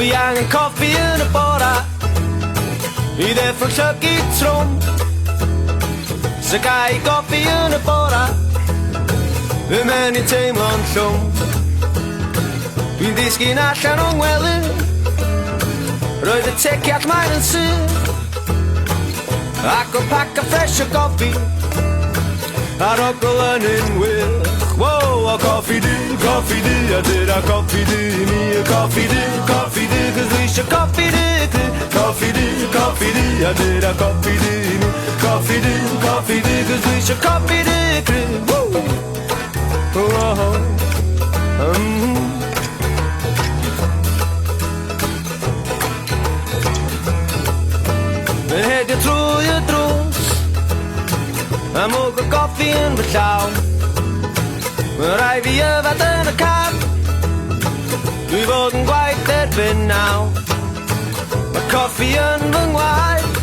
Dwi angen coffi yn y bora I ddeffro'n llygu trwm So gai goffi yn y bora Fy men i'n teimlo'n llwm Dwi'n disgyn allan o'n wely Roedd y teciad maen yn syth Ac o pac a ffres o goffi Ar ogl yn unwych Wow, a coffi di, a dyna coffi di mi a coffi di, cos dwi isio coffi di Coffi di, a dyna coffi di mi Coffi di, cos dwi isio coffi di Woo! Oh, Yn hedio trwy y drws A mwg o goffi yn fy llaw Mae rai fi yfad yn y car Dwi fod yn gwaith erbyn naw Mae coffi yn fy ngwaith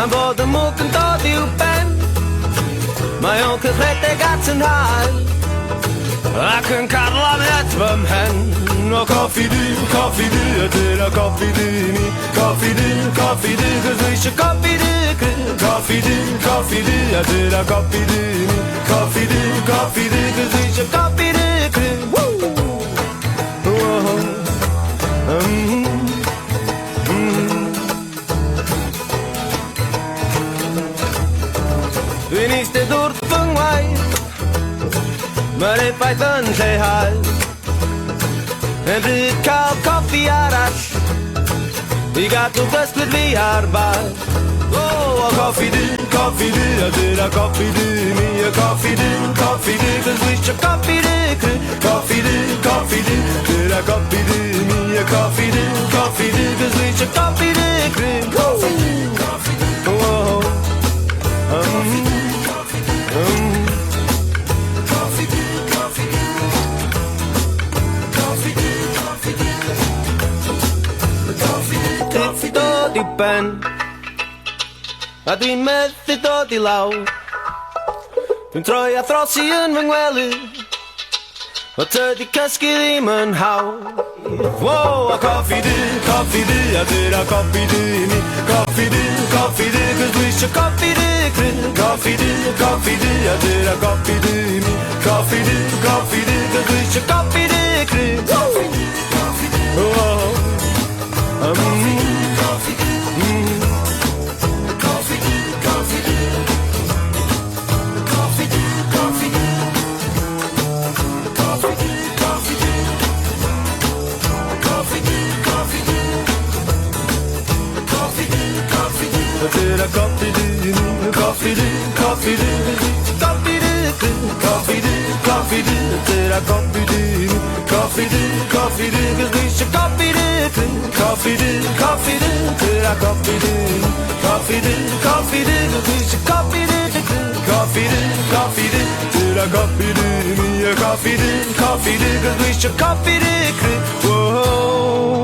Am fod y mwg yn dod i'w ben Mae o'n cychredeg at yn hael Ac yn carlanet fy mhen O coffi di, a dyna coffi di mi Coffi di, cos dwi isio coffi di Coffi di, a dyna coffi di mi Coffi di, cos dwi isio coffi di Woo! Dwi'n eistedd wrth fy ngwaith Mae'r effaith yn lleihau Yn bryd cael coffi arall I gadw dysglyd fi ar bar O coffi di, a dyna coffi di mi A coffi di, cos dwi isio coffi di Coffi di, dyna coffi di mi A coffi di, cos dwi isio coffi di Dod I ben A dwi'n methu dod I law Dwi'n troi a throsi yn fy ngwely O tydi cysgu ddim yn hawdd Wow, a coffi di, a dyna coffi di mi Coffi di, cos dwi isio coffi di Coffi di, a dyna coffi di mi Coffi di, cos dwi isio coffi di Did a coffee di, coffee di, coffee di, coffee di, coffee di, did a coffee di, coffee di, cos dwi isio coffi di Coffee di, did a coffee di, coffee di, cos dwi isio coffi di Coffee di, did a coffee di mi A coffee di, cos dwi isio coffi di Whoa